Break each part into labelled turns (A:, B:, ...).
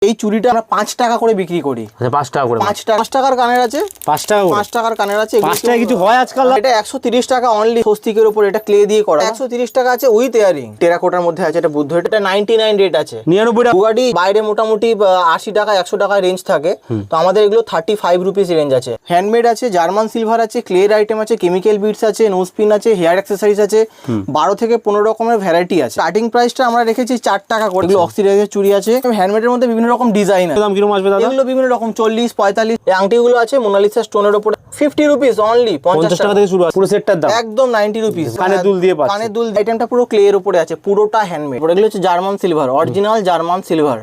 A: এই চুড়িটা আমরা 5 টাকা করে বিক্রি করি।
B: আচ্ছা 5 টাকা করে।
A: 5 টাকার কানের আছে,
B: 5 টাকা করে।
A: 5 টাকার কানের আছে।
B: 5 টাকা কিছু হয় আজকাল?
A: এটা 130 টাকা অনলি, স্বস্তিকের উপর, এটা ক্লে দিয়ে করা। 130 টাকা আছে উইথ ইয়ারিং, টেরাকোটার মধ্যে আছে, এটা বুদ্ধ। এটা 99 রেট আছে।
B: 99 টাকা।
A: বুগাটি বাইরে মোটামুটি 80 টাকা 100 টাকা রেঞ্জ থাকে, তো আমাদের এগুলো 35 রুপিস রেঞ্জ আছে। হ্যান্ডমেড আছে, জার্মান সিলভার আছে, ক্লের আইটেম আছে, কেমিক্যাল বিটস আছে, নোজ পিন আছে, হেয়ার অ্যাক্সেসরিজ আছে, 12 থেকে 15 রকমের ভ্যারাইটি আছে। স্টার্টিং প্রাইসটা আমরা রেখেছি 4 টাকা করে। এগুলো অক্সিডাইজের চুড়ি আছে, হ্যান্ডমেডের মধ্যে বিভিন্ন রকম ডিজাইন আছে।
B: দাম কিরকম আসবে দাদা?
A: এগুলো বিভিন্ন রকম 40 45। এই আংটিগুলো আছে মোনালিসা স্টোনের উপরে 50 রুপিস অনলি।
B: 50 টাকা থেকে শুরু আছে পুরো সেটটার দাম।
A: একদম 90 রুপিস।
B: কানের দুল দিয়ে পাচ্ছেন।
A: কানের দুল আইটেমটা পুরো ক্লের উপরে আছে, পুরোটা হ্যান্ডমেড। এগুলো হচ্ছে German silver, original German silver.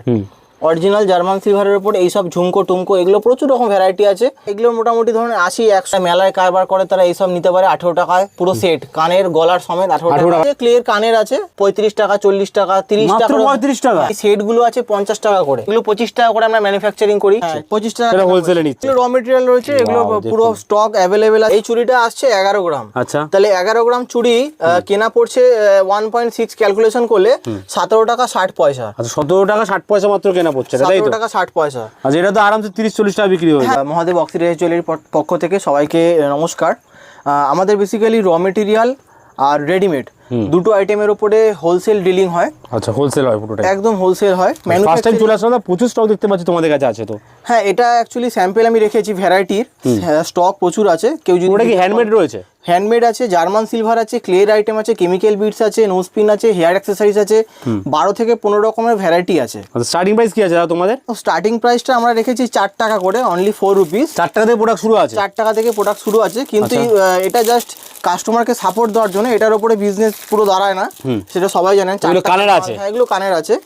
A: Original German সিলভারের উপর এইসব ঝুমকো টুমকো, এগুলো প্রচুর রকম ভ্যারাইটি আছে। এগুলো মোটামুটি ধরুন 80 100 মেলায় কারবার করে তারা এইসব নিতে পারে 18 টাকায় পুরো সেট, কানের গলার সমেত 18 টাকা। ক্লিয়ার কানের আছে 35 টাকা 40 টাকা 30 টাকা,
B: মাত্র 35 টাকা।
A: এই সেট গুলো আছে 50 টাকা করে। এগুলো 25 টাকা করে আমরা ম্যানুফ্যাকচারিং করি। 25 টাকা
B: এটা হোলসেলে নিচ্ছে।
A: এগুলো র মেটেরিয়াল রয়েছে, এগুলো পুরো স্টক অ্যাভেলেবেল আছে। এই চুড়িটা আসছে 11 গ্রাম।
B: আচ্ছা,
A: তাহলে 11 গ্রাম চুড়ি কেনা পড়ছে 1.6 ক্যালকুলেশন করলে 17 টাকা 60 পয়সা।
B: আচ্ছা 17 টাকা 60 পয়সা মাত্র কেনা পড়ছে, তাই তো?
A: 60 পয়সা।
B: আচ্ছা এটা তো আরামসে 30-40 টাকা বিক্রি হয়ে যায়।
A: মহাদেব অক্সিডাইজার জুয়েলারির পক্ষ থেকে সবাইকে নমস্কার। আমাদের বেসিক্যালি র মেটেরিয়াল আর রেডিমেড দুটো আইটেমের উপরে হোলসেল ডিলিং হয়।
B: আচ্ছা হোলসেল হয় পুরোটা? একদম
A: হোলসেল হয়।
B: ফার্স্ট টাইম চলে আসলাম, প্রচুর স্টক দেখতে পাচ্ছি তোমাদের কাছে আছে তো?
A: হ্যাঁ, এটা অ্যাকচুয়ালি স্যাম্পল আমি রেখেছি ভ্যারাইটির, স্টক প্রচুর আছে। কেউ যদি,
B: ওটা কি হ্যান্ডমেড রয়েছে?
A: হ্যান্ডমেড আছে, জার্মান সিলভার আছে, ক্লের আইটেম আছে, কেমিক্যাল বিটস আছে, নোজ পিন আছে, হেয়ার অ্যাক্সেসরিজ আছে, 12 থেকে 15 রকমের ভ্যারাইটি আছে।
B: স্টার্টিং প্রাইস কি আছে দাদা তোমাদের?
A: স্টার্টিং প্রাইসটা আমরা রেখেছি 4 টাকা করে, অনলি 4 রুপিস।
B: 4 টাকা থেকে প্রোডাক্ট শুরু আছে?
A: 4 টাকা থেকে প্রোডাক্ট শুরু আছে, কিন্তু এটা জাস্ট কাস্টমারকে সাপোর্ট দেওয়ার জন্য। এটার উপরে বিজনেস পুরো দাঁড়ায় না, সেটা সবাই জানেন।
B: এগুলো কানের আছে?
A: হ্যাঁ, এগুলো কানের আছে।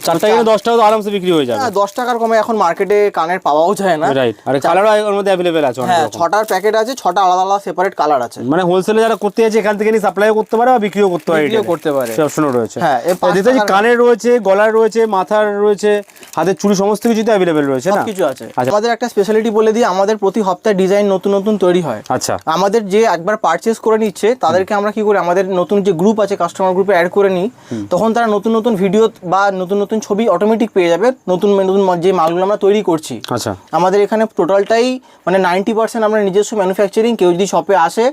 B: 4 টাকা 10 টাকা তো আরামসে বিক্রি হয়ে যাবে।
A: 10 টাকার কমে এখন মার্কেটে কানের পাওয়াও যায় না।
B: রাইট। আর কালারও এর মধ্যে अवेलेबल আছে অনেক।
A: হ্যাঁ, 6টার প্যাকেট আছে, 6টা আলাদা আলাদা সেপারেট কালার আছে।
B: মানে হোলসেলে যারা করতে যাচ্ছে এখান থেকে নিয়ে সাপ্লাইও করতে পারে বা বিক্রিও করতে পারে।
A: বিক্রিও করতে পারে,
B: সব অপশন রয়েছে।
A: হ্যাঁ,
B: দেখতে পাচ্ছি কানের রয়েছে, গলার রয়েছে, মাথার রয়েছে, হাতের চুড়ি, সমস্ত কিছুতে अवेलेबल রয়েছে না?
A: সব কিছু আছে। আমাদের একটা স্পেশালিটি বলে দিই, আমাদের প্রতি সপ্তাহে ডিজাইন নতুন নতুন তৈরি হয়।
B: আচ্ছা,
A: আমাদের যে একবার পারচেজ করে নিচ্ছে তাদেরকে আমরা কি করি, আমাদের নতুন যে গ্রুপ আছে কাস্টমার গ্রুপে অ্যাড করে নিই, তখন তারা নতুন নতুন ভিডিও বা নতুন নতুন ছবি অটোমেটিক পেয়ে যাবে নতুন নতুন যে মালগুলো আমরা তৈরি করছি।
B: আচ্ছা,
A: আমাদের এখানে টোটালটাই মানে 90% আমরা নিজস্ব ম্যানুফ্যাকচারিং। কেউ যদি শপে আসে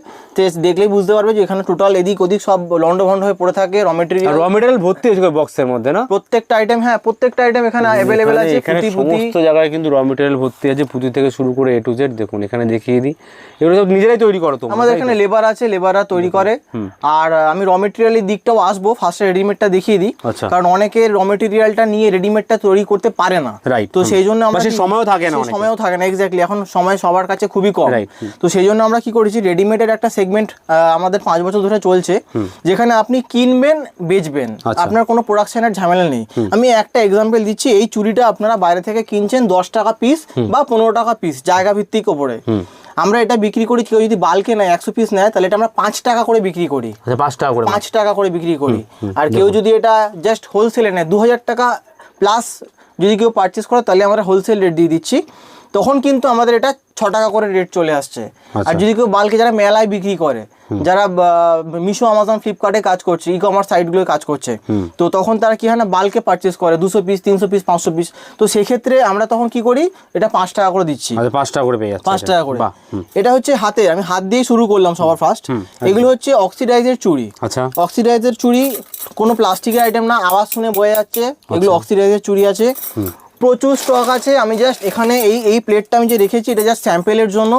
A: দেখলেই বুঝতে পারবে যে এখানে টোটাল এদিক ওদিক সব লন্ডভন্ড হয়ে পড়ে থাকে। র মেটেরিয়াল
B: ভর্তি আছে বক্সের মধ্যে না?
A: প্রত্যেকটা আইটেম, হ্যাঁ প্রত্যেকটা আইটেম এখানে अवेलेबल আছে।
B: এখানে সমস্ত জায়গায় কিন্তু র মেটেরিয়াল ভর্তি আছে, পুঁতি থেকে শুরু করে A to Z। দেখুন এখানে দেখিয়ে দিই, এগুলো সব নিজেরাই তৈরি করো তোমরা?
A: আমাদের এখানে লেবার আছে, লেবাররা তৈরি করে। আর আমি র মেটেরিয়ালের দিকটাও আসবো, ফার্স্টে রেডিমেডটা দেখিয়ে দিই, কারণ অনেকে র মেটেরিয়ালটা নিয়ে রেডিমেডটা তৈরি করতে পারে না। তো সেই জন্য আমরা
B: সময়ও থাকে না,
A: সময়ও থাকে না। এক্স্যাক্টলি, এখন সময় সবার কাছে খুবই কম। তো সেই জন্য আমরা কি করেছি, রেডিমেডের একটা সেগমেন্ট আমাদের 5 বছর ধরে চলছে, যেখানে আপনি কিনবেন বেচবেন, আপনার কোনো প্রোডাকশনের ঝামেলা নেই। আমি একটা এক্সাম্পল দিচ্ছি, এই চুড়িটা আপনারা বাইরে থেকে কিনছেন 10 টাকা পিস বা 15 টাকা পিস, জায়গা ভিত্তিক ওপরে। আমরা এটা বিক্রি করি, কেউ যদি বাল্কে নেয় 100 পিস নেয়, তাহলে এটা আমরা 5 টাকা করে বিক্রি করি। 5 টাকা করে বিক্রি করি। আর কেউ যদি এটা জাস্ট হোলসেলে নেয় 2000 টাকা প্লাস যদি কেউ পারচেস করে, তাহলে আমরা হোলসেল রেট দিয়ে দিচ্ছি। তখন কিন্তু আমাদের এটা 6 টাকা করে রেট চলে আসছে। আর যদি কেউ বাল্কে, যারা মেলায় বিক্রি করে, যারা মিশো, আমাজন, ফ্লিপকার্টে কাজ করছে, ই কমার্স সাইটগুলোয় কাজ করছে, তো তখন তারা কি হয় না, বাল্কে পারচেস করে 200 পিস 300 পিস 500 পিস। তো সেক্ষেত্রে আমরা তখন কি করি, এটা 5 টাকা করে দিচ্ছি।
B: 5 টাকা করে পেয়ে যাচ্ছে।
A: 5 টাকা করে। এটা হচ্ছে হাতে, আমি হাত দিয়ে শুরু করলাম সবার ফার্স্ট। এগুলো হচ্ছে অক্সিডাইজের চুড়ি।
B: আচ্ছা,
A: অক্সিডাইজের চুড়ি, কোনো প্লাস্টিকের আইটেম না, আওয়াজ শুনে বোঝা যাচ্ছে এগুলো অক্সিডাইজের চুড়ি আছে। প্রচুর স্টক আছে। আমি জাস্ট এখানে এই প্লেটটা আমি যে রেখেছি, এটা জাস্ট স্যাম্পেলের জন্য।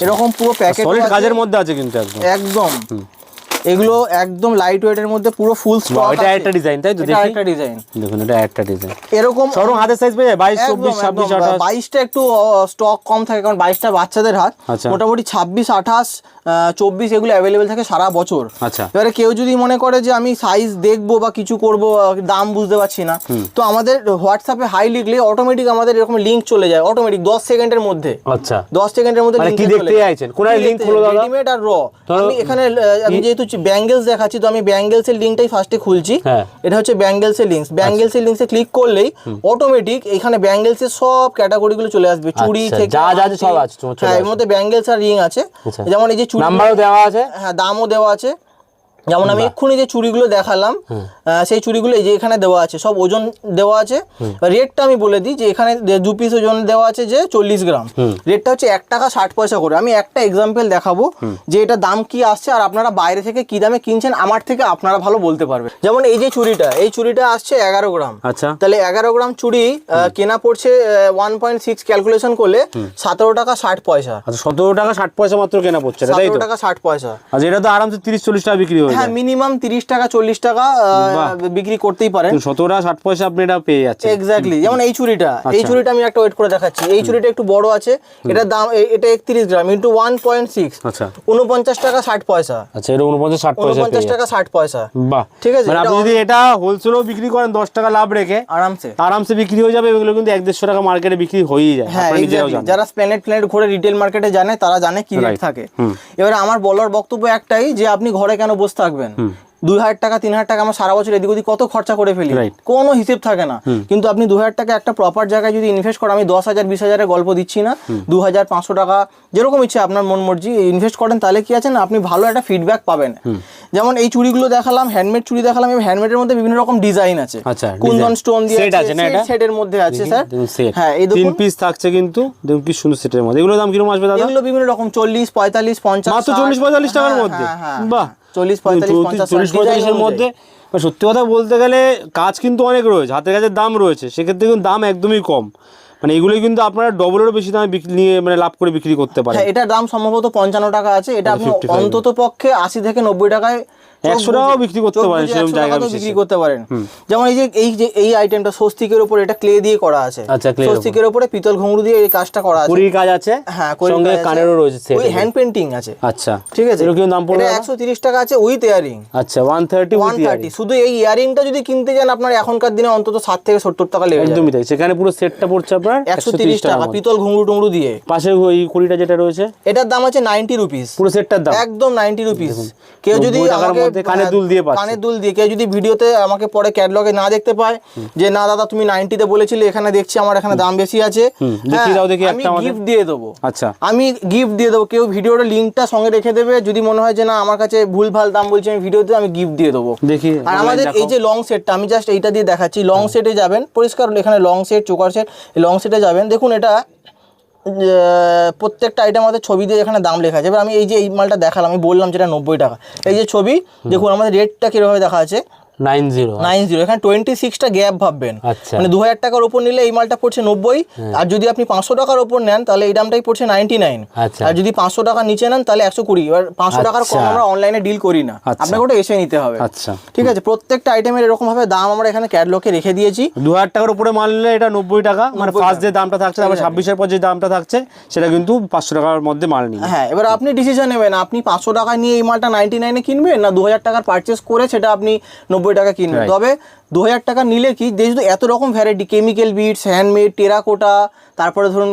A: এরকম পুরো প্যাকেট
B: কাজের মধ্যে আছে কিন্তু
A: একদম এগুলো একদম লাইট ওয়েটের মধ্যে পুরো ফুল স্টক।
B: এটা একটা ডিজাইন, তাই তো? দেখি
A: একটা ডিজাইন,
B: দেখুন এটা একটা ডিজাইন।
A: এরকম
B: সরু হাতের সাইজ পেয়ে 22 24 26 28।
A: 22টা একটু স্টক কম থাকে, কারণ 22টা বাচ্চাদের হাত। মোটামুটি 26 28 24 এগুলো অ্যাভেলেবেল থাকে সারা বছর।
B: আচ্ছা,
A: এবারে কেউ যদি মনে করে যে আমি সাইজ দেখবো বা কিছু করব, দাম বুঝতে পারছি না, তো আমাদের হোয়াটসঅ্যাপে হাই লিখলে অটোমেটিক আমাদের এরকম লিংক চলে যায় অটোমেটিক 10 সেকেন্ডের মধ্যে।
B: আচ্ছা,
A: 10 সেকেন্ডের মধ্যে
B: কি দেখতে চাইছেন? কোন লিংক খুলো দাদা?
A: রেডিমেড আর র। আমি এখানে আমি যেহেতু ব্যাঙ্গেলস দেখাচ্ছি, তো আমি ব্যাঙ্গেলসের লিংকটাই ফার্স্টে খুলছি। এটা হচ্ছে ব্যাঙ্গেলসের লিংকস। ব্যাঙ্গেলসের লিংকসে ক্লিক করলেই অটোমেটিক এখানে ব্যাঙ্গেলসের সব ক্যাটাগরিগুলো চলে আসবে, চুড়ি থেকে
B: যা যা সব আছে।
A: হ্যাঁ, এর মধ্যে ব্যাঙ্গেলস আর রিং আছে। যেমন এই যে চুড়ি,
B: নাম্বারও দেওয়া আছে,
A: হ্যাঁ দামও দেওয়া আছে। যেমন আমি এক্ষুনি যে চুড়িগুলো দেখালাম সেই চুড়িগুলো এই যে এখানে দেওয়া আছে, সব ওজন দেওয়া আছে। রেটটা আমি বলে দিই যে এখানে 2 পিস ওজন দেওয়া আছে যে 40 গ্রাম, রেটটা হচ্ছে 1 টাকা 60 পয়সা করে। আমি একটা এক্সাম্পল দেখাবো যে এটা দাম কি আসছে, আর আপনারা বাইরে থেকে কি দামে কিনছেন আমার থেকে আপনারা ভালো বলতে পারবেন। যেমন এই যে চুড়িটা, এই চুড়িটা আসছে 11 গ্রাম।
B: আচ্ছা,
A: তাহলে 11 গ্রাম চুড়ি কেনা পড়ছে 1.6 ক্যালকুলেশন করলে 17 টাকা 60 পয়সা।
B: আচ্ছা 17 টাকা 60 পয়সা মাত্র কেনা পড়ছে, তাই তো?
A: 17 টাকা 60 পয়সা।
B: আচ্ছা এটা তো আরামসে 30-40 টাকা বিক্রি হয়ে যায়।
A: হ্যাঁ, মিনিমাম 30 টাকা 40 টাকা বিক্রি করতেই পারেন।
B: 17 টাকা 60 পয়সা আপনি এটা পেয়ে যাচ্ছেন।
A: এক্স্যাক্টলি। যেমন এই চুড়িটা, এই চুড়িটা আমি একটা ওয়েট করে দেখাচ্ছি। এই চুড়িটা একটু বড় আছে, এটার দাম এটা 31 গ্রাম ইনটু 1.6,
B: আচ্ছা
A: 49 টাকা 60 পয়সা।
B: আচ্ছা এটা 49-60 পয়সা,
A: 49 টাকা 60 পয়সা।
B: বাহ,
A: ঠিক আছে।
B: মানে আপনি যদি এটা হোলসেলও বিক্রি করেন 10 টাকা লাভ রেখে আরামসে বিক্রি হয়ে যাবে। এগুলো কিন্তু 150 টাকা মার্কেটে বিক্রি হয়েই যায়।
A: হ্যাঁ, যারা প্ল্যানেট ঘুরে রিটেল মার্কেটে জানে তারা জানে কি রেট থাকে। এবারে আমার বলার বক্তব্য একটাই যে আপনি ঘরে কেন বসে থাকবেন? 2000 টাকা 3000 টাকা আমরা সারা বছর এদিক ওদিক কত খরচা করে ফেলি, কোনো হিসেব থাকে না। কিন্তু আপনি 2000 টাকা একটা প্রপার জায়গায় যদি ইনভেস্ট করেন, আমি 10,000 20,000 গল্প দিচ্ছি না, 2000 500 টাকা যেরকম ইচ্ছে আপনার মন মর্জি ইনভেস্ট করেন, তাহলে কি আছে না আপনি ভালো একটা ফিডব্যাক পাবেন। যেমন এই চুড়িগুলো দেখালাম, হ্যান্ডমেড চুড়ি দেখালাম, এবং হ্যান্ডমেডের মধ্যে বিভিন্ন রকম ডিজাইন আছে।
B: আচ্ছা,
A: কুন্দন স্টোন দিয়ে
B: সেট আছে না, এটা
A: সেটের মধ্যে আছে স্যার।
B: হ্যাঁ এই 3 পিস থাকছে কিন্তু দেখুন কি সুন্দর সেটের মধ্যে। এগুলোর দাম কিরকম আসবে দাদা?
A: এগুলো বিভিন্ন রকম 40 45 50
B: মাত্র 40-45 টাকার মধ্যে। বাহ,
A: 40 45
B: 40-45 এর মধ্যে। সত্যি কথা বলতে গেলে কাজ কিন্তু অনেক রয়েছে, হাতের কাছে দাম রয়েছে, সেক্ষেত্রে কিন্তু দাম একদমই কম। মানে এগুলো কিন্তু আপনারা ডবলেরও বেশি দামে নিয়ে মানে লাভ করে বিক্রি করতে পারেন।
A: এটার দাম সম্ভবত 55 টাকা আছে, এটা আপনি অন্তত পক্ষে 80 থেকে 90 টাকায়
B: 100 টাকাও বিক্রি করতে পারেন, সেরকম জায়গা
A: বিক্রি করতে পারেন। যেমন এই আইটেমটা স্বস্তিকের উপর, এটা ক্লে দিয়ে করা আছে।
B: আচ্ছা,
A: স্বস্তিকের উপরে পিতল ঘুঙরু দিয়ে এই কাজটা করা আছে,
B: কুড়ির কাজ আছে।
A: হ্যাঁ,
B: সঙ্গে কানেরও রয়েছে,
A: ওই হ্যান্ড পেইন্টিং আছে।
B: আচ্ছা
A: ঠিক আছে।
B: এর কি দাম পড়বে?
A: এটা 130 টাকা আছে উইথ ইয়ারিং।
B: আচ্ছা 130
A: শুধু এই ইয়ারিংটা যদি কিনতে যান আপনার এখনকার দিনে অন্তত 60 থেকে 70 টাকা লেগে যাবে।
B: একদমই তাই। সেখানে পুরো সেটটা পড়ছে আপনার
A: 130 টাকা পিতল ঘুঙরু টুঙরু দিয়ে।
B: পাশে ওই কুড়িটা যেটা রয়েছে
A: এটার দাম আছে 90 রুপিস,
B: পুরো সেটটার দাম
A: একদম 90 রুপিস। কেউ যদি আমাকে
B: কানের দুল দিয়ে
A: কেউ যদি ভিডিওতে আমাকে পরে ক্যাটালগে না দেখতে পায় যে না দাদা তুমি 90 তে বলেছিলে, এখানে দেখছি আমার এখানে দাম বেশি আছে, আমি গিফট দিয়ে দেবো।
B: আচ্ছা
A: আমি গিফট দিয়ে দেবো। কেউ ভিডিওর লিঙ্কটা সঙ্গে রেখে দেবে, যদি মনে হয় যে না আমার কাছে ভুলভাল দাম বলছি আমি ভিডিওতে, আমি গিফট দিয়ে দেবো।
B: দেখি।
A: আর আমাদের এই যে লং সেটটা, আমি জাস্ট এইটা দিয়ে দেখাচ্ছি। লং সেটে যাবেন, পরিষ্কার এখানে long set choker set, long সেটে যাবেন, দেখুন এটা প্রত্যেকটা আইটেম আমাদের ছবি দিয়ে এখানে দাম লেখা আছে। এবার আমি এই যে এই মালটা দেখালাম, আমি বললাম যেটা 90 টাকা, এই যে ছবি দেখুন আমাদের রেটটা কিভাবে দেখা আছে 90। এখানে 26টা গ্যাপ ভাববেন। মানে 2000 টাকার উপর নিলে এই মালটা পড়ছে 90, আর যদি আপনি 500 টাকার উপর নেন তাহলে এই দামটাই পড়ছে 99। আর যদি 500 টাকা নিচে নেন তাহলে 120। এবার 500 টাকার কম আমরা অনলাইনে ডিল করি না, আপনাকে ওটা এসে নিতে হবে।
B: আচ্ছা
A: ঠিক আছে। প্রত্যেকটা আইটেমের এরকম ভাবে দাম আমরা এখানে ক্যাটালগে রেখে দিয়েছি।
B: 2000 টাকার উপরে মাল নিলে এটা 90 টাকা, মানে ফার্স্ট যে দামটা থাকছে, তারপর 26 এর পর যে দামটা থাকছে সেটা কিন্তু 500 টাকার মধ্যে মাল নিয়ে।
A: হ্যাঁ, এবার আপনি ডিসিশন নেবেন, আপনি 500 টাকা নিয়ে এই মালটা 99 এ কিনবেন, না 2000 টাকার পারচেস করে সেটা আপনি 90 টাকা কিনবেন। তবে 2000 টাকা নিলে কি যেহেতু এত রকম variety, chemical beads, handmade, terracotta, তারপরে ধরুন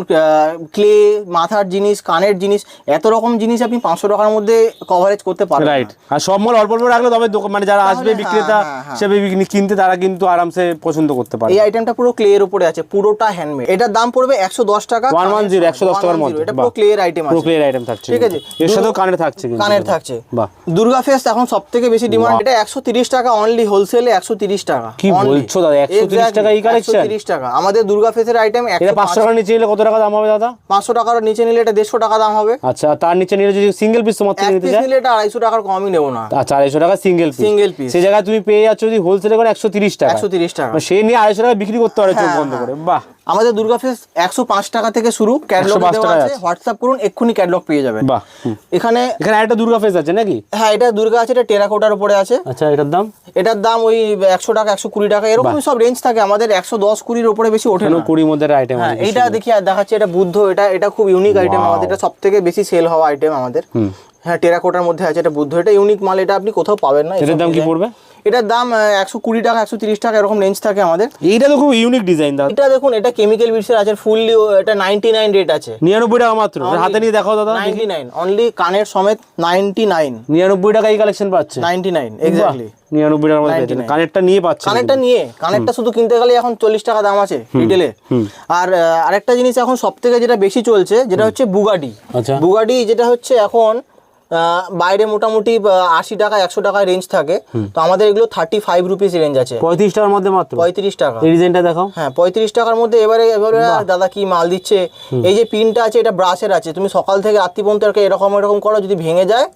A: ক্লে, মাথার জিনিস, কানের জিনিস, এত রকম জিনিস আপনি 500 টাকার মধ্যে কভারেজ করতে পারবেন।
B: রাইট। আর সব মাল অল্প অল্প রাখলে তবে মানে যারা আসবে বিক্রেতা হিসেবে কিনতে, তারা কিন্তু আরামসে পছন্দ করতে পারবে।
A: এই আইটেমটা পুরো ক্লে এর উপরে আছে, পুরোটা হ্যান্ডমেড। এটার দাম পড়বে 110 টাকা।
B: 110 টাকার মধ্যে
A: এটা পুরো ক্লে এর আইটেম আছে,
B: পুরো ক্লে এর আইটেম থাকছে।
A: ঠিক আছে।
B: এর সাথেও কানের থাকছে, কিন্তু
A: কানের থাকছে।
B: বাহ।
A: দুর্গা ফেস্ট এখন সবথেকে বেশি ডিমান্ড। এটা 130 টাকা অনলি, হোলসেলে 130 টাকা।
B: কি বলছো দাদা, 130 টাকা এই কালেকশন?
A: 130 টাকা আমাদের দুর্গা ফেস্টের আইটেম।
B: এটা 500 টাকার নিচে নিলে কত টাকা দাম হবে দাদা?
A: 500 টাকার নিচে নিলে এটা 150 টাকা দাম হবে।
B: আচ্ছা, তার নিচে নিলে যদি সিঙ্গেল পিস তোমার থেকে নিতে চাই
A: নিলে এটা 250 টাকার কমই নেব না।
B: আচ্ছা 250 টাকা সিঙ্গেল পিস। সেই জায়গায় তুমি পেয়ে যাচ্ছ যদি হোলসেলে করে 130 টাকা।
A: 130 টাকা
B: সেই নিয়ে 250 টাকা বিক্রি করতে পারে চোখ বন্ধ করে। বাহ।
A: আমাদের দুর্গা ফেস্ট 105 টাকা থেকে শুরু, ক্যাটালগ দেওয়া আছে, হোয়াটসঅ্যাপ করুন এক্ষুনি ক্যাটালগ পেয়ে যাবেন।
B: বাহ।
A: এখানে
B: একটা দুর্গা ফেস্ট আছে নাকি?
A: হ্যাঁ, এটা দুর্গা আছে, এটা টেরাকোটার উপরে আছে।
B: আচ্ছা, এটার দাম
A: ওই 100 টাকা 120 টাকা এরকম সব রেঞ্জ থাকে আমাদের। 110 20 উপরে বেশি ওঠে না।
B: 20 মধ্যে আইটেম আছে।
A: এইটা দেখি আর দেখাচ্ছি, এটা বুদ্ধ, এটা খুব ইউনিক আইটেম আমাদের, এটা সবথেকে বেশি সেল হওয়া আইটেম আমাদের। হ্যাঁ, টেরাকোটার মধ্যে আছে, এটা বুদ্ধ, এটা ইউনিক মাল, এটা আপনি কোথাও পাবেন না।
B: এটার দাম কি পড়বে?
A: এটার দাম 120 টাকা 130 টাকা এরকম রেঞ্জ থাকে আমাদের।
B: এইটা তো খুব ইউনিক ডিজাইন দাদা।
A: এটা দেখুন, এটা কেমিক্যাল বিটস এর আছে, ফুললি এটা 99 রেট আছে।
B: 99 টাকা মাত্র। হাতে নিয়ে দেখাও দাদা।
A: 99 অনলি, কানের সমেত 99।
B: 99 টাকা এই কালেকশন পাচ্ছে।
A: 99 এক্স্যাক্টলি
B: 99 টাকার মধ্যে পেয়েছেন। কানেরটা নিয়ে পাচ্ছেন।
A: কানেরটা শুধু কিনতে গেলে এখন 40 টাকা দাম আছে রিটেলে। আর আরেকটা জিনিস এখন সবথেকে যেটা বেশি চলছে যেটা হচ্ছে বুগাটি।
B: আচ্ছা,
A: বুগাটি যেটা হচ্ছে এখন বাইরে মোটামুটি 80 টাকা 100 টাকা রেঞ্জ থাকে, তো আমাদের এগুলো 35 রুপিস রেঞ্জ আছে।
B: 35 টাকার মধ্যে মাত্র?
A: 35 টাকা।
B: এই ডিজাইনটা দেখাও।
A: হ্যাঁ 35 টাকার মধ্যে। এবারে দাদা কি মাল দিচ্ছে, এই যে পিনটা আছে এটা ব্রাশের আছে, তুমি সকাল থেকে রাত্রি পর্যন্ত এরকম করো, যদি ভেঙে যায়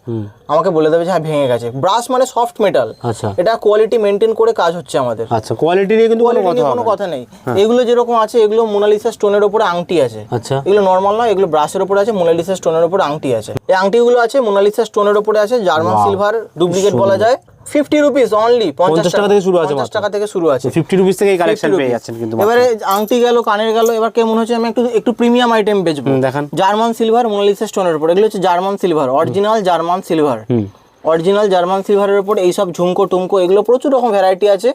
A: আমাকে বলে দেবে যে হ্যাঁ ভেঙে গেছে। ব্রাশ মানে সফট মেটাল,
B: আচ্ছা
A: এটা কোয়ালিটি মেনটেন করে কাজ হচ্ছে আমাদের।
B: আচ্ছা কোয়ালিটি নিয়ে কিন্তু
A: কোনো কথা নেই। এগুলো যেরকম আছে, এগুলো মোনালিসা স্টোনের উপরে আংটি আছে।
B: আচ্ছা
A: এগুলো নরমাল নয়, এগুলো ব্রাশের উপরে আছে, মোনালিসা স্টোনের উপরে আংটি আছে। এই আংটিগুলো আছে মোনালিসা স্টোনের উপরে আছে, জার্মান সিলভার ডুপ্লিকেট বলা যায়। 50 রুপিস অনলি, 50 টাকা থেকে শুরু আছে, 50 টাকা থেকে শুরু আছে।
B: 50 রুপিস থেকে এই কালেকশন পেয়ে যাচ্ছেন কিন্তু।
A: এবারে আংটি গেল, কানের গেল, এবার কে মনে হচ্ছে আমি একটু প্রিমিয়াম আইটেম বেচবো, দেখেন জার্মান সিলভার মোনালিসা স্টোনের উপর। এগুলো হচ্ছে German silver, original German silver, original German সিলভারের উপর এইসব ঝুমকো টুমকো, এগুলো প্রচুর রকম ভ্যারাইটি আছে,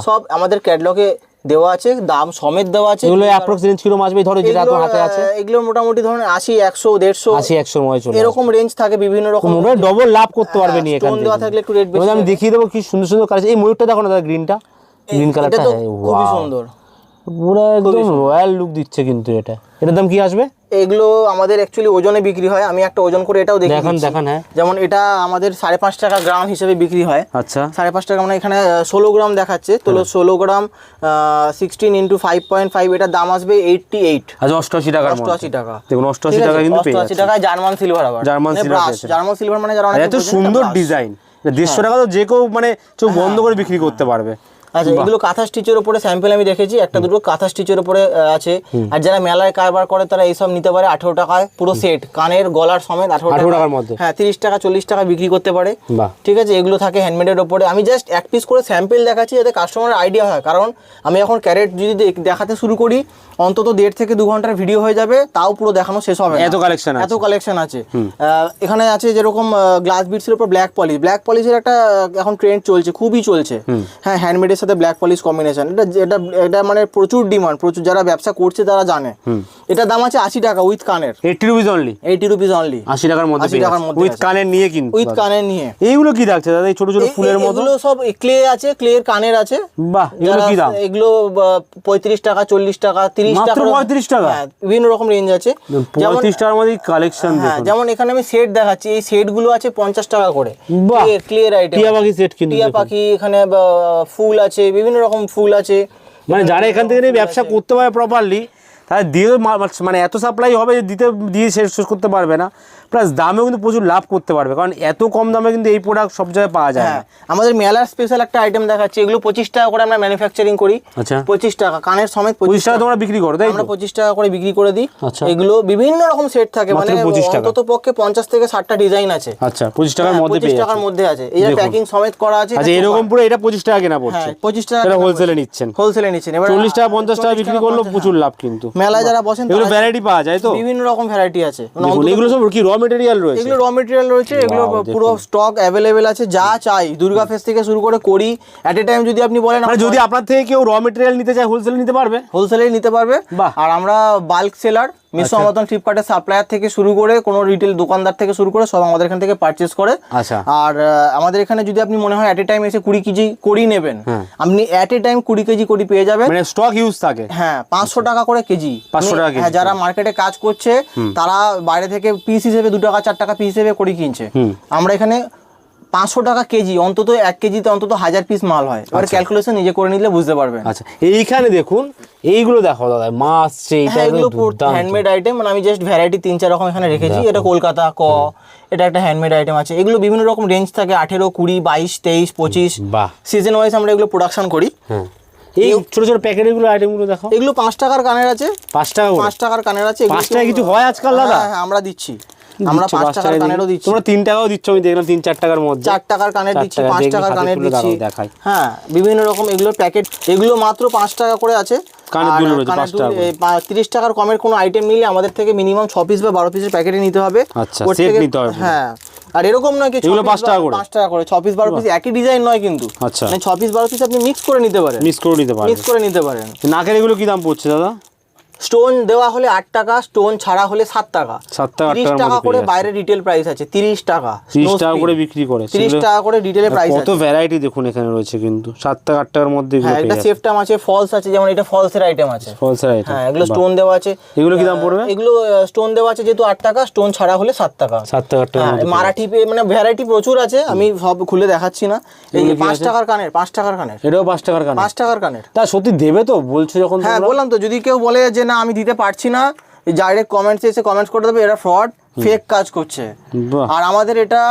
A: সব আমাদের ক্যাটালগে দেওয়া আছে, দাম সমেত দেওয়া আছে।
B: এগুলো অ্যাপ্রক্স রেঞ্জ কিরকম আসবে ধরো যেটা আপনার হাতে আছে?
A: এগুলো মোটামুটি ধরুন 80 100 150
B: 80 100 ময় চলে
A: এরকম রেঞ্জ থাকে, বিভিন্ন রকম
B: ডবল লাভ করতে পারবে নি এখানে।
A: স্টোন দেওয়া থাকলে একটু রেট বেশি।
B: আমি দেখিয়ে দেবো কি সুন্দর সুন্দর কালার। এই ময়ূরটা দেখো না দাদা, গ্রিনটা, গ্রিন কালারটা
A: খুবই সুন্দর,
B: পুরো একদম রয়্যাল লুক দিচ্ছে কিন্তু। এটার দাম কি আসবে?
A: এগুলো আমাদের অ্যাকচুয়ালি ওজনে বিক্রি হয়, আমি একটা ওজন করে এটাও দেখি।
B: দেখান। হ্যাঁ
A: যেমন এটা আমাদের 5.5 টাকা গ্রাম হিসেবে বিক্রি হয়।
B: আচ্ছা
A: 5.5 টাকা, মানে এখানে 16 গ্রাম দেখাচ্ছে, তো 16 গ্রাম 16 × 5.5, এটার দাম আসবে 88।
B: আচ্ছা 88 টাকা।
A: 88 টাকা
B: দেখুন 88 টাকা কিন্তু পেয়ে যাচ্ছে।
A: 88 টাকায় জার্মান সিলভার। আবার
B: জার্মান
A: সিলভার মানে যারা অনেক
B: এত সুন্দর ডিজাইন, 150 টাকা তো যে কেউ মানে চোখ বন্ধ করে বিক্রি করতে পারবে।
A: আচ্ছা এগুলো কাঁথা স্টিচের উপরে স্যাম্পল আমি দেখেছি, একটা দুটো কাঁথা স্টিচের উপরে আছে। আর যারা মেলায় কারবার করে তারা এইসব নিতে পারে 18 টাকায়, পুরো সেট কানের গলার সমেত 18
B: টাকার মধ্যে।
A: হ্যাঁ 30 টাকা 40 টাকা বিক্রি করতে পারে। ঠিক আছে, এগুলো থাকে হ্যান্ডমেডের উপরে। আমি জাস্ট এক পিস করে স্যাম্পল দেখাচ্ছি যাতে কাস্টমারের আইডিয়া হয়, কারণ আমি এখন ক্যারেট যদি দেখাতে শুরু করি অন্তত 1.5 থেকে 2 ঘন্টার ভিডিও হয়ে যাবে, তাও পুরো দেখানো শেষ হবে না, এত কালেকশন আছে। এখানে আছে যেরকম গ্লাস বিটসের উপর ব্ল্যাক পলিশের একটা এখন ট্রেন্ড চলছে, খুবই চলছে। হ্যাঁ হ্যান্ডমেডের সাথে ব্ল্যাক পলিশ কম্বিনেশন, এটা মানে প্রচুর ডিমান্ড, প্রচুর যারা ব্যবসা করছে তারা জানে। এটার দাম আছে 80 টাকা উইথ কানের,
B: 80 রুপিস অনলি,
A: 80 রুপিস অনলি,
B: 80 টাকার মধ্যে উইথ কানের নিয়ে কিন্তু,
A: উইথ কানের নিয়ে।
B: এইগুলো কি থাকছে দাদা? এই ছোট ছোট ফুলের মতো?
A: এগুলো সব ক্লে আছে, ক্লের কানের আছে।
B: বাহ, এগুলো কি দাম?
A: এগুলো 35 টাকা 40 টাকা 30 টাকা,
B: 35 টাকা।
A: হ্যাঁ বিভিন্ন রকম রেঞ্জ আছে।
B: 35 টাকার মধ্যে কালেকশন দেখুন।
A: যেমন এখানে আমি সেট দেখাচ্ছি, এই সেট গুলো আছে 50 টাকা করে, ক্লিয়ার আইটেম।
B: টিয়া পাখি সেট কিন্তু,
A: টিয়া পাখি, এখানে ফুল আছে, বিভিন্ন রকম ফুল আছে।
B: মানে যারা এখান থেকে ব্যবসা করতে পারে প্রপারলি, তাহলে দিয়ে মানে এত সাপ্লাই হবে যে দিয়ে শেষ করতে পারবে না, প্লাস দামেও কিন্তু প্রচুর লাভ করতে পারবে, কারণ এত কম দামে কিন্তু এই প্রোডাক্ট সব জায়গায় পাওয়া যায় না।
A: আমাদের মেলার স্পেশাল একটা আইটেম দেখাচ্ছি, এগুলো 25 টাকা করে আমরা ম্যানুফ্যাকচারিং করি।
B: আচ্ছা
A: 25 টাকা কানের সমেত
B: 25 টাকা তোমরা বিক্রি করো, তাই?
A: আমরা 25 টাকা করে বিক্রি করে দিই।
B: আচ্ছা
A: এগুলো বিভিন্ন রকম সেট থাকে, মানে অন্তত পক্ষে 50 থেকে 60টা ডিজাইন আছে।
B: আচ্ছা 25 টাকার মধ্যে পেয়ে
A: 25 টাকার মধ্যে আছে, এই যে প্যাকিং সমেত করা আছে।
B: আচ্ছা এরকম পুরো এটা 25 টাকা কেনা পড়ছে?
A: হ্যাঁ 25 টাকা।
B: এটা হোলসেলে নিচ্ছেন?
A: হোলসেলে নিচ্ছেন। এবার
B: 40 টাকা 50 টাকা বিক্রি করলো, প্রচুর লাভ কিন্তু।
A: মেলায় যারা বসেন
B: এগুলো ভ্যারাইটি পাওয়া যায় তো?
A: বিভিন্ন রকম ভ্যারাইটি আছে।
B: এগুলো সব কি র মেটেরিয়াল রয়েছে?
A: এগুলো র মেটেরিয়াল রয়েছে, এগুলো পুরো স্টক অ্যাভেলেবেল আছে, যা চাই দুর্গা ফেস থেকে শুরু করে করি এট এ টাইম। যদি আপনি বলেন
B: মানে যদি আপনার থেকে কেউ র মেটেরিয়াল নিতে চায়, হোলসেলে নিতে পারবে?
A: হোলসেলে নিতে পারবে। আর আমরা বাল্ক সেলার, মিশো মতন ফ্লিপকার্টের সাপ্লায়ার থেকে শুরু করে কোনো রিটেল দোকানদার থেকে শুরু করে সব আমাদের এখান থেকে পারচেজ করে।
B: আচ্ছা।
A: আর আমাদের এখানে যদি আপনি মনে হয় এট এ টাইম এসে 20 কেজি করি নেবেন, আপনি এট এ টাইম 20 কেজি করি পেয়ে যাবেন।
B: মানে স্টক ইউজ থাকে?
A: হ্যাঁ 500 টাকা করে কেজি।
B: 500 টাকা কেজি।
A: হ্যাঁ, যারা মার্কেটে কাজ করছে তারা বাইরে থেকে পিস হিসেবে 2 টাকা 4 টাকা পিস হিসেবে করি কিনছে, আমরা এখানে 500 টাকা কেজি, অন্তত 1 কেজিতে অন্তত 1000 পিস মাল হয়। এবার ক্যালকুলেশন নিজে করে নিলে বুঝতে পারবেন।
B: আচ্ছা এইখানে দেখুন, এইগুলো দেখো দাদা, মাছ,
A: এগুলো হ্যান্ডমেড আইটেম, মানে আমি জাস্ট ভ্যারাইটি 3-4 রকম এখানে রেখেছি। এটা কলকাতা এটা একটা হ্যান্ডমেড আইটেম আছে। এগুলো বিভিন্ন রকম রেঞ্জ থাকে, 18, 20, 22, 23, 25 সিজন ওয়াইজ আমরা এগুলো প্রোডাকশন করি।
B: এই ছোট ছোট প্যাকেটের গুলো আইটেমগুলো দেখো।
A: এগুলো 5 টাকার কানের আছে।
B: 5 টাকার
A: কানের আছে।
B: 5 টাকা কিছু হয় আজকাল দাদা?
A: হ্যাঁ আমরা দিচ্ছি, আমরা 5 টাকার কানেরও দিচ্ছি।
B: তোমরা 3 টাকাও দিচ্ছ, আমি দেখলাম 3-4 টাকার মধ্যে।
A: 4 টাকার কানের দিচ্ছি, 5 টাকার কানের দিচ্ছি। হ্যাঁ বিভিন্ন রকম এগুলো প্যাকেট, এগুলো মাত্র 5 টাকা করে আছে।
B: কানের দুল রয়েছে 5 টাকা।
A: 30 টাকার কমের কোনো আইটেম নিলে আমাদের থেকে মিনিমাম 6 পিস বা 12 পিসের প্যাকেটে নিতে হবে।
B: আচ্ছা সেট নিতে হবে।
A: হ্যাঁ আর এরকম নয় কি 5 টাকা করে 6 পিস 12 পিস একই ডিজাইন নয় কিন্তু।
B: আচ্ছা
A: মানে 6 পিস 12 পিস আপনি মিক্স করে নিতে পারেন।
B: মিক্স করে নিতে পারেন।
A: নাকের এগুলো কি দাম পড়ছে দাদা? স্টোন দেওয়া হলে 8 টাকা, স্টোন ছাড়া হলে 7 টাকা।
B: 7 টাকা
A: 30 টাকা করে বাইরে রিটেল প্রাইস আছে, 30 টাকা
B: 30 টাকা করে বিক্রি করে,
A: 30 টাকা করে রিটেলে প্রাইস আছে।
B: কত ভ্যারাইটি দেখুন এখানে রয়েছে কিন্তু 7 টাকা 8 টাকার মধ্যে এগুলো
A: হ্যাঁ, এটা
B: পেয়ে
A: সেফটাম আছে, ফলস আছে, যেমন এটা ফলসের আইটেম আছে।
B: ফলসের আইটেম,
A: হ্যাঁ, এগুলো স্টোন দেওয়া আছে।
B: এগুলো কি দাম পড়বে?
A: এগুলো স্টোন দেওয়া আছে যেহেতু 8 টাকা, স্টোন ছাড়া হলে 7 টাকা।
B: 7 টাকা 8 টাকার মধ্যে
A: মারাঠি মানে ভ্যারাইটি প্রচুর আছে, আমি সব খুলে দেখাচ্ছি না। এই 5 টাকার কানের, 5 টাকার কানের,
B: এটাও 5 টাকার কানে,
A: 5 টাকার কানের।
B: তা সত্যি দেবে তো বলছো যখন?
A: হ্যাঁ, বললাম তো, যদি কেউ বলে যে না আমি দিতে পারছি না, ডাইরেক্ট কমেন্টসে এসে কমেন্টস করে দেবে এরা ফ্রড, ফেক কাজ করছে।
B: বাহ,
A: আর আমাদের এটা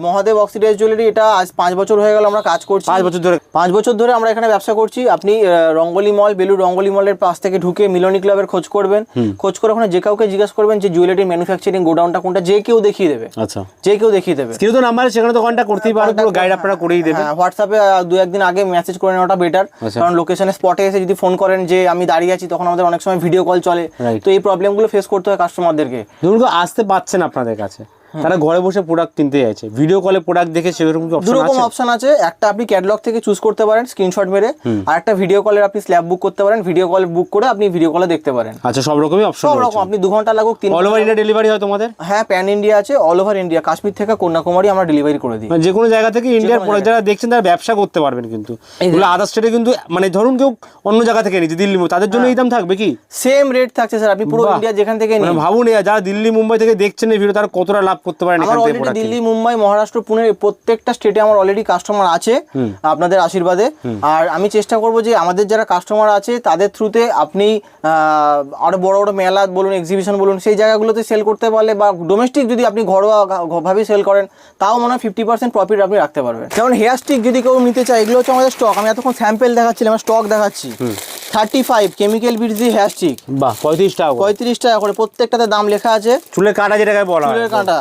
A: মহাদেব অক্সিডাইজ জুয়েলারি, এটা আজ 5 বছর হয়ে গেল আমরা কাজ করছি।
B: 5 বছর ধরে?
A: 5 বছর ধরে আমরা এখানে ব্যবসা করছি। আপনি রঙ্গলি মল, বেলুর রঙ্গলি মলের পাশ থেকে ঢুকে মিলনী ক্লাবের খোঁজ করবেন, খোঁজ করে ওখানে যে কাউকে জিজ্ঞাসা করবেন যে জুয়েলারি ম্যানুফ্যাকচারিং গোডাউনটা কোনটা, যে কেউ দেখিয়ে দেবে।
B: আচ্ছা,
A: যে কেউ দেখিয়ে দেবে।
B: কেউ তো নাম্বার সেখানে তো কন্ট্যাক্ট করতেই পারে, পুরো গাইড আপনারা করেই দেবেন।
A: হ্যাঁ, হোয়াটসঅ্যাপে 2-1 দিন আগে মেসেজ করে নেওয়াটা বেটার, কারণ লোকেশনে স্পটে এসে যদি ফোন করেন যে আমি দাঁড়িয়ে আছি, তখন আমাদের অনেক সময় ভিডিও কল চলে, তো এই প্রবলেমগুলো ফেস করতে হয় কাস্টমারদেরকে।
B: ধরুন আসতে পাচ্ছেন আপনাদের কাছে, তারা ঘরে বসে প্রোডাক্ট কিনতে চাইছে, ভিডিও কলে প্রোডাক্ট দেখে সেরকম কি অপশন আছে?
A: দুরকম অপশন আছে। একটা আপনি ক্যাটালগ থেকে চুজ করতে পারেন স্ক্রিনশট মেরে, আর একটা ভিডিও কলের আপনি স্ল্যাব বুক করতে পারেন, ভিডিও কল বুক করে আপনি ভিডিও কলে দেখতে পারেন।
B: আচ্ছা, সব রকমই অপশন
A: সব রকম, আপনি 2 ঘন্টা লাগুক, 3
B: অল ওভার ইন্ডিয়া ডেলিভারি হয় তোমাদের?
A: হ্যাঁ, প্যান ইন্ডিয়া আছে, অল ওভার ইন্ডিয়া, কাশ্মীর থেকে কন্যাকুমারী আমরা ডেলিভারি করে দিই।
B: মানে যে কোনো জায়গা থেকে ইন্ডিয়ার প্রোডাক্ট যারা দেখছেন তারা ব্যবসা করতে পারবেন, কিন্তু এগুলো আদার স্টেটে কিন্তু, মানে ধরুন কেউ অন্য জায়গা থেকে নিচ্ছে দিল্লি, তাদের জন্য এই দাম থাকবে কি?
A: সেম রেট থাকছে স্যার, আপনি পুরো ইন্ডিয়া যেখান থেকে নিন।
B: ভাবুন যারা দিল্লি মুম্বাই থেকে দেখছেন এই ভিডিও, তারা কতটা লাভ করতে পারেন এখান থেকে।
A: দিল্লি, মুম্বাই, মহারাষ্ট্র, পুনে প্রত্যেকটা স্টেটে আমার অলরেডি কাস্টমার আছে আপনাদের আশীর্বাদে। আর আমি চেষ্টা করব যে আমাদের যারা কাস্টমার আছে তাদের থ্রুতে আপনি আরো বড় বড় মেলা বলুন, এক্সিবিশন বলুন, সেই জায়গাগুলোতে সেল করতে পারলে, বা ডোমেস্টিক যদি আপনি ঘরোয়া ভাবে সেল করেন, তাও মনে হয় 50% প্রফিট আপনি রাখতে পারবেন। যেমন হেয়ার স্টিক যদি কেউ নিতে চায়, এগুলো হচ্ছে আমাদের স্টক। আমি এতক্ষণ স্যাম্পেল দেখাচ্ছিলাম, স্টক দেখাচ্ছি। 35 কেমিক্যাল বিটস দি হেয়ার স্টিক,
B: বাহ, 35 টাকা
A: করে, প্রত্যেকটাতে দাম লেখা আছে।
B: চুলের কাঁটা যেটাকে বলা হয়,
A: চুলের কাঁটা,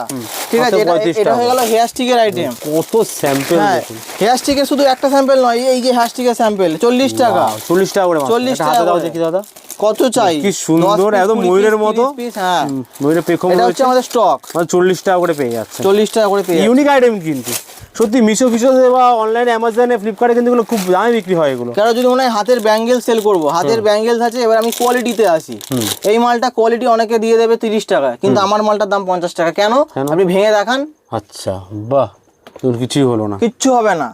A: ঠিক আছে। এটা হয়ে গেল হেয়ার স্টিকের আইটেম।
B: কত স্যাম্পল দেখুন।
A: হেয়ার স্টিকের শুধু একটা স্যাম্পল নয়, এই যে হেয়ার স্টিকের স্যাম্পল 40 টাকা।
B: 40 টাকা করে?
A: 40 টাকা
B: দাও দেখি দাদা,
A: কত চাই?
B: কি সুন্দর, একদম ময়ূরের মতো।
A: হ্যাঁ,
B: ময়ূরের পেখম,
A: এটা হচ্ছে আমাদের স্টক।
B: 40 টাকা করে পেয়ে যাচ্ছে।
A: 40 টাকা করে পেয়ে যাচ্ছে।
B: ইউনিক আইটেম কিন্তু সত্যি। মিশো ফিশোতে বা অনলাইনে অ্যামাজনে, ফ্লিপকার্টে কিন্তু এগুলো খুব দামে বিক্রি হয় এগুলো।
A: কারণ যদি মনে হয় হাতের ব্যাঙ্গেল সেল করবো, হাতের ব্যাঙ্গেলস আছে। এবার আমি কোয়ালিটিতে আসি। এই মালটা কোয়ালিটি অনেকে দিয়ে দেবে 30 টাকা, কিন্তু আমার মালটার দাম 50 টাকা। কেন? আপনি ভেঙে দেখান।
B: আচ্ছা, বাহ, তোর কিছুই হলো না।
A: কিচ্ছু হবে না,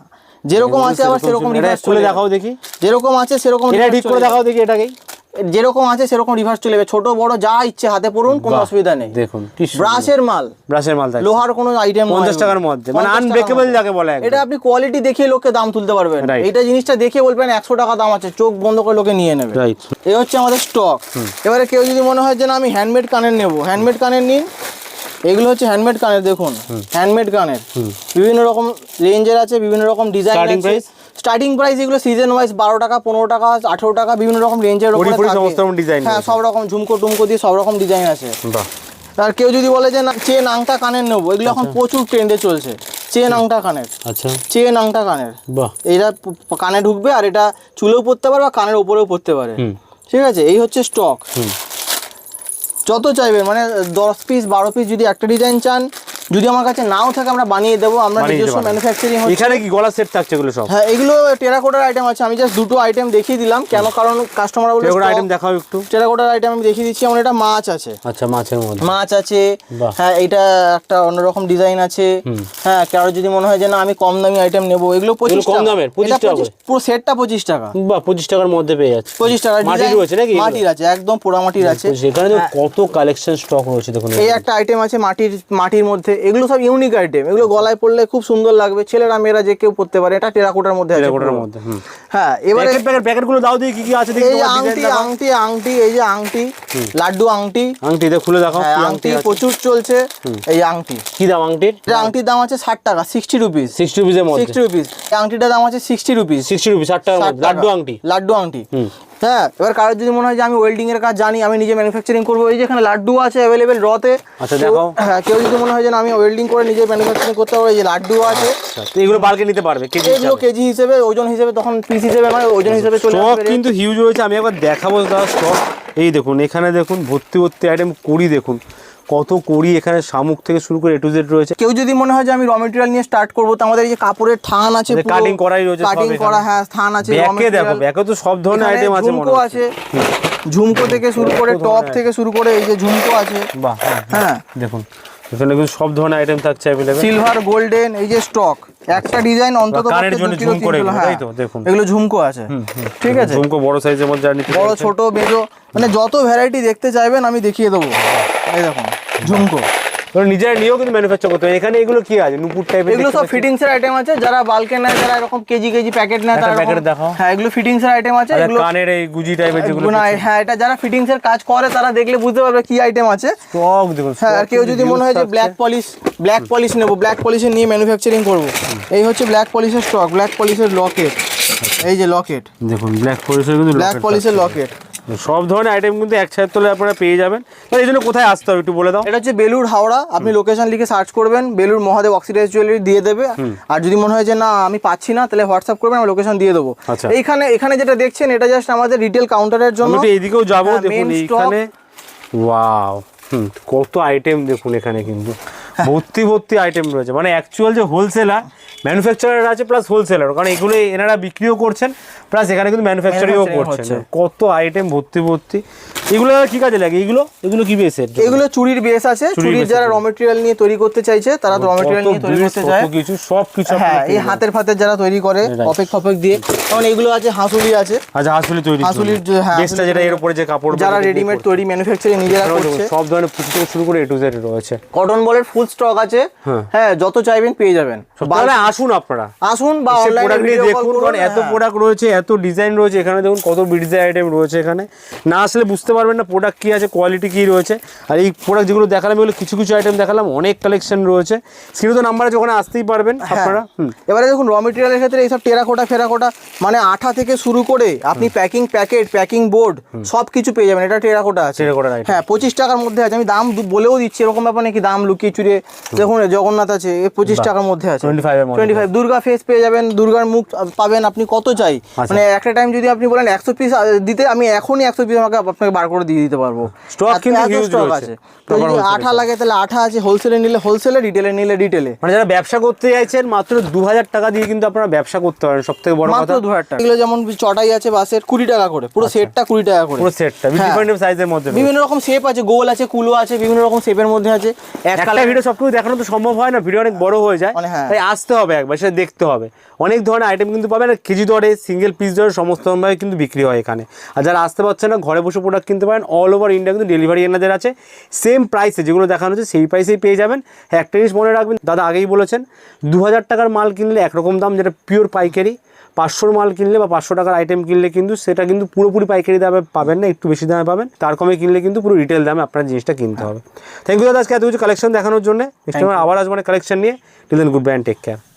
A: যেরকম আছে আবার সেরকম রিভার্স
B: খুলে দেখাও দেখি।
A: যেরকম আছে সেরকম
B: এটা ঠিক করে দেখাও দেখি, এটাকেই
A: যেরকম আছে সেরকম রিভার্স চলে যাবে। ছোট বড় যা ইচ্ছে হাতে পড়ুন, কোনো অসুবিধা নেই।
B: দেখুন,
A: ব্রাশের মাল,
B: তাই
A: লোহার কোনো আইটেম
B: 50 টাকার মধ্যে, মানে আনব্রেকেবল যাকে বলে।
A: এটা আপনি কোয়ালিটি দেখিয়ে লোককে দাম তুলতে পারবেন। এটা জিনিসটা দেখে বলবেন 100 টাকা দাম আছে, চোখ বন্ধ করে লোকে নিয়ে নেবে। এই হচ্ছে আমাদের স্টক। এবারে কেউ যদি মনে হয় যে না আমি হ্যান্ডমেড কানের নেবো, হ্যান্ডমেড কানের নিন। এগুলো হচ্ছে হ্যান্ডমেড কানের, দেখুন হ্যান্ডমেড কানের বিভিন্ন রকম রেঞ্জের আছে, বিভিন্ন রকম ডিজাইন আছে। স্টার্টিং প্রাইস এগুলো সিজন ওয়াইজ 12 টাকা, 15 টাকা, 18 টাকা, বিভিন্ন রকম রেঞ্জের উপরে থাকে। হ্যাঁ, সব রকম ঝুমকো টুমকো দিয়ে সব রকম ডিজাইন আছে। আর কেউ যদি বলে যে না চেন আংটা কানের নেবো, এগুলো এখন প্রচুর ট্রেন্ডে চলছে। চেন আংটা কানের,
B: আচ্ছা,
A: চেন আংটা কানের,
B: বাহ,
A: এটা কানে ঢুকবে, আর এটা চুলেও পড়তে পারে বা কানের উপরেও পড়তে পারে। ঠিক আছে, এই হচ্ছে স্টক। যত চাইবেন, মানে 10 পিস 12 পিস যদি একটা ডিজাইন চান, যদি আমার কাছে নাও থাকে আমরা বানিয়ে দেবো। আমরা নিজস্ব ম্যানুফ্যাকচারিং হচ্ছে।
B: এখানে কি গলা সেট থাকছে এগুলো সব?
A: হ্যাঁ, এগুলো টেরাকোটার আইটেম আছে। আমি জাস্ট দুটো আইটেম দেখিয়ে দিলাম, কেন? কারণ কাস্টমার বলে
B: টেরাকোটা আইটেম দেখাও একটু।
A: টেরাকোটার আইটেম আমি দেখিয়ে দিচ্ছি। যেমন এটা মাছ আছে।
B: আচ্ছা, মাছের মধ্যে
A: মাছ আছে। হ্যাঁ, এটা একটা অন্যরকম ডিজাইন আছে। হ্যাঁ, কারো যদি মনে হয় যে না আমি কম দামি আইটেম নেবো, এগুলো 25
B: কম দামের 25 টাকা,
A: পুরো সেটটা 25 টাকা।
B: বাহ, 25 টাকার মধ্যে পেয়ে যাচ্ছে।
A: 25 টাকা
B: মাটির রয়েছে নাকি?
A: মাটির আছে, একদম পোড়া মাটির আছে।
B: সেখানে কত কালেকশন স্টক রয়েছে দেখুন।
A: এই একটা আইটেম আছে মাটির মধ্যে। এগুলো সব ইউনিক আইটেম, এগুলো গলায় পড়লে খুব সুন্দর লাগবে। ছেলেরা মেয়েরা যে কেউ পড়তে পারে। এটা টেরাকোটার মধ্যে আছে।
B: টেরাকোটার মধ্যে।
A: হ্যাঁ, এবারে
B: প্যাকেটগুলো দাও দেখি কি কি আছে দেখি।
A: এই যে আংটি, এই যে আংটি, লাড্ডু আংটি।
B: আংটিটা খুলে দেখাও।
A: আংটি প্রচুর চলছে। এই আংটি
B: কি দাম আংটির?
A: এটা আংটির দাম আছে 60 টাকা, 60 রুপিস।
B: 60 রুপিসের মধ্যে?
A: 60 রুপিস। এই আংটিটার দাম আছে 60 রুপিস।
B: 60 রুপিস, 60 টাকার মধ্যে লাড্ডু আংটি।
A: হ্যাঁ, এবার কারোর যদি মনে হয় যে আমি ওয়েল্ডিং এর কাজ জানি, আমি নিজে ম্যানুফ্যাকচারিং করবো, এই যে এখানে লাড্ডু আছে অ্যাভেলেবেল রতে।
B: আচ্ছা, দেখাও।
A: হ্যাঁ, কেউ যদি মনে হয় যে আমি ওয়েল্ডিং করে নিজে ম্যানুফ্যাকচারিং করতে পারবো, এই যে লাড্ডু আছে।
B: এগুলো বালকে নিতে পারবে
A: এগুলো কেজি হিসেবে, ওজন হিসেবে, তখন পিস হিসেবে, মানে ওজন হিসেবে চলে আসবে।
B: স্টক কিন্তু হিউজ রয়েছে। আমি একবার দেখাবো দাদা স্টক। এই দেখুন, এখানে দেখুন ভর্তি আইটেম কুড়ি। দেখুন কত কড়ি এখানে শামুক থেকে শুরু করে A to Z রয়েছে।
A: কেউ যদি মনে হয় যে আমি র মেটেরিয়াল নিয়ে স্টার্ট করবো, তো আমাদের এই যে কাপড়ের থান আছে,
B: কাটিং করাই রয়েছে,
A: কাটিং করা, হ্যাঁ থান আছে,
B: ব্যাকে দেখো, ব্যাকে তো সব ধরনের আইটেম আছে,
A: ঝুমকো আছে, ঝুমকো থেকে শুরু করে টপ থেকে শুরু করে এই যে ঝুমকো আছে।
B: বাহ,
A: হ্যাঁ
B: দেখুন এখানে কিন্তু সব ধরনের আইটেম থাকছে अवेलेबल।
A: সিলভার, গোল্ডেন, এই যে স্টক, একটা ডিজাইন অন্তত
B: কানের জন্য ঝুম করে তাই তো, দেখুন
A: এগুলো ঝুমকো আছে, ঠিক আছে,
B: ঝুমকো বড় সাইজের মধ্যে আর নিতে
A: বড় ছোট মেজো, মানে যত ভ্যারাইটি দেখতে চাইবেন আমি দেখিয়ে দেবো। এই দেখুন ঝুমকো,
B: নিজেরা নিয়েও কিন্তু ম্যানুফ্যাকচার করতে হবে। এখানে এগুলো কি আছে, নুপুর টাইপের,
A: এগুলো সব ফিটিংস এর আইটেম আছে, যারা বালকে নেয়, যারা এরকম কেজি প্যাকেট নেয়, তারা
B: প্যাকেট দেখাও।
A: হ্যাঁ এগুলো ফিটিংস এর আইটেম আছে, এগুলো
B: কানের এই গুজি টাইপের যেগুলো
A: না, হ্যাঁ এটা যারা ফিটিংস এর কাজ করে তারা দেখলে বুঝতে পারবে কি আইটেম আছে।
B: স্টক দেখুন।
A: হ্যাঁ, আর কেউ যদি মনে হয় যে ব্ল্যাক পলিশ নেবো, ব্ল্যাক পলিশের নিয়ে ম্যানুফ্যাকচারিং করবো, এই হচ্ছে ব্ল্যাক পলিশের স্টক, ব্ল্যাক পলিশের লকেট, এই যে লকেট
B: দেখুন ব্ল্যাক পলিশের কিন্তু
A: ব্ল্যাক পলিশের লকেট,
B: সব ধরনের আইটেম কিন্তু এক ছাদের তলায় আপনারা পেয়ে যাবেন। এই জন্য কোথায় আসতে হবে একটু বলে দাও।
A: এটা হচ্ছে বেলুড় হাওড়া, আপনি লোকেশন লিখে সার্চ করবেন, বেলুড় মহাদেব অক্সিডাইজ জুয়েলারি দিয়ে দেবে। আর যদি মনে হয় যে না আমি পাচ্ছি না, তাহলে হোয়াটসঅ্যাপ করবেন, আমি লোকেশন দিয়ে দেবো। এখানে যেটা দেখছেন এটা জাস্ট আমাদের রিটেল কাউন্টারের জন্য।
B: এইদিকেও যাবো, দেখুন এইখানে ওয়াও, কত আইটেম দেখুন, এখানে কিন্তু ভর্তি আইটেম রয়েছে, মানে অ্যাকচুয়াল যে হোলসেলার ম্যানুফ্যাকচারার আছে প্লাস হোলসেলার, কারণ এগুলো এনারা বিক্রিও করছেন প্লাস এখানে কিন্তু ম্যানুফ্যাকচারিংও করছেন। কত আইটেম ভর্তি। এগুলো কি কাজে লাগে, এগুলো কি বেসের?
A: এগুলো চুরির বেস আছে, চুরির যারা র মেটেরিয়াল নিয়ে তৈরি করতে চাইছে তারা র মেটেরিয়াল নিয়ে তৈরি করতে চায়,
B: সবকিছু।
A: হ্যাঁ, এই হাতের যারা তৈরি করে অপেক দিয়ে, কারণ এগুলো আছে, হাসুলি আছে,
B: আচ্ছা হাসুলি তৈরি,
A: হাসুলির
B: বেসটা যেটা এর উপরে যে কাপড়,
A: যারা রেডিমেড তৈরি ম্যানুফ্যাকচারিং নিজেরা করছে,
B: সব ধরনের পুঁতি থেকে শুরু করে A to Z রয়েছে।
A: কটন বলের ফুল স্টক আছে, হ্যাঁ যত চাইবেন পেয়ে যাবেন।
B: তাহলে আপনারা আসুন
A: বা অনলাইনে
B: দেখুন, কারণ এত প্রোডাক্ট রয়েছে, এত ডিজাইন রয়েছে এখানে, দেখুন কত ডিজাইন আইটেম রয়েছে এখানে, না আসলে বুঝতে পারবেন না প্রোডাক্ট কি আছে, কোয়ালিটি কি রয়েছে। আর এই প্রোডাক্ট যেগুলো দেখালাম এগুলো কিছু আইটেম দেখালাম, অনেক কালেকশন রয়েছে, স্ক্রিনে তো নাম্বার আছে, ওখানে আসতেই পারবেন আপনারা।
A: এবারে দেখুন র মেটেরিয়ালের ক্ষেত্রে এইসব টেরাকোটা মানে আঠা থেকে শুরু করে আপনি প্যাকিং বোর্ড সব কিছু পেয়ে যাবেন। এটা টেরাকোটা আছে, হ্যাঁ 25 টাকার মধ্যে আছে, আমি দাম বলেও দিচ্ছি, এরকম ব্যাপার নাকি দাম লুকিয়ে চুরিয়ে। দেখুন জগন্নাথ আছে, 25 টাকার মধ্যে আছে, 25। দুর্গা ফেস পেয়ে যাবেন, দুর্গার মুখ পাবেন, আপনি কত চাই, মানে একটা টাইম যদি আপনি বলেন 100 পিস দিতে, আমি এখনই 100 পিস আপনাকে বার করে দিয়ে দিতে পারবো। স্টক কিন্তু হিউজ আছে, তো যদি আঠা লাগে তাহলে আঠা আছে, হোলসেলে নিলে হোলসেলে, রিটেলে নিলে রিটেলে।
B: মানে যারা ব্যবসা করতে চাইছেন মাত্র 2000 টাকা দিয়ে কিন্তু আপনারা ব্যবসা করতে পারেন, সবথেকে বড় কথা
A: মাত্র 2000 টাকা। এগুলো যেমন চটাই আছে বাসের 20 টাকা করে, পুরো সেটটা 20 টাকা করে,
B: পুরো সেটটা ডিফারেন্ট সাইজের মধ্যে,
A: বিভিন্ন রকম শেপ আছে, গোল আছে, কুলো আছে, বিভিন্ন রকম শেপের মধ্যে আছে।
B: একটা ভিডিও সবকিছু দেখানো তো সম্ভব হয় না, ভিডিও অনেক বড় হয়ে যায়, তাই আসতে হবে একবার, সেটা দেখতে হবে। অনেক ধরনের আইটেম কিন্তু পাবেন, কেজি দরে, সিঙ্গেল পিস দরে সমস্ত ভাবে কিন্তু বিক্রি হয় এখানে। আর যারা আসতে পারছেন না, ঘরে বসে প্রোডাক্ট কিনতে পারেন, অল ওভার ইন্ডিয়া কিন্তু ডেলিভারি এনাদের আছে, সেম প্রাইসে যেগুলো দেখানো হচ্ছে সেই প্রাইসেই পেয়ে যাবেন। হ্যাঁ, একটা জিনিস মনে রাখবেন, দাদা আগেই বলেছেন 2000 টাকার মাল কিনলে একরকম দাম, যেটা পিওর পাইকারি। 500 মাল কিনলে বা 500 টাকার আইটেম কিনলে কিন্তু সেটা কিন্তু পুরোপুরি পাইকারি দামে পাবেন না, একটু বেশি দামে পাবেন। তার কমে কিনলে কিন্তু পুরো রিটেল দামে আপনার জিনিসটা কিনতে হবে। থ্যাংক ইউ দাদা, আজকে এত কিছু কালেকশন দেখানোর জন্য। নেক্সট টাইম আবার আসবো কালেকশন নিয়ে। Till then, goodbye and take care.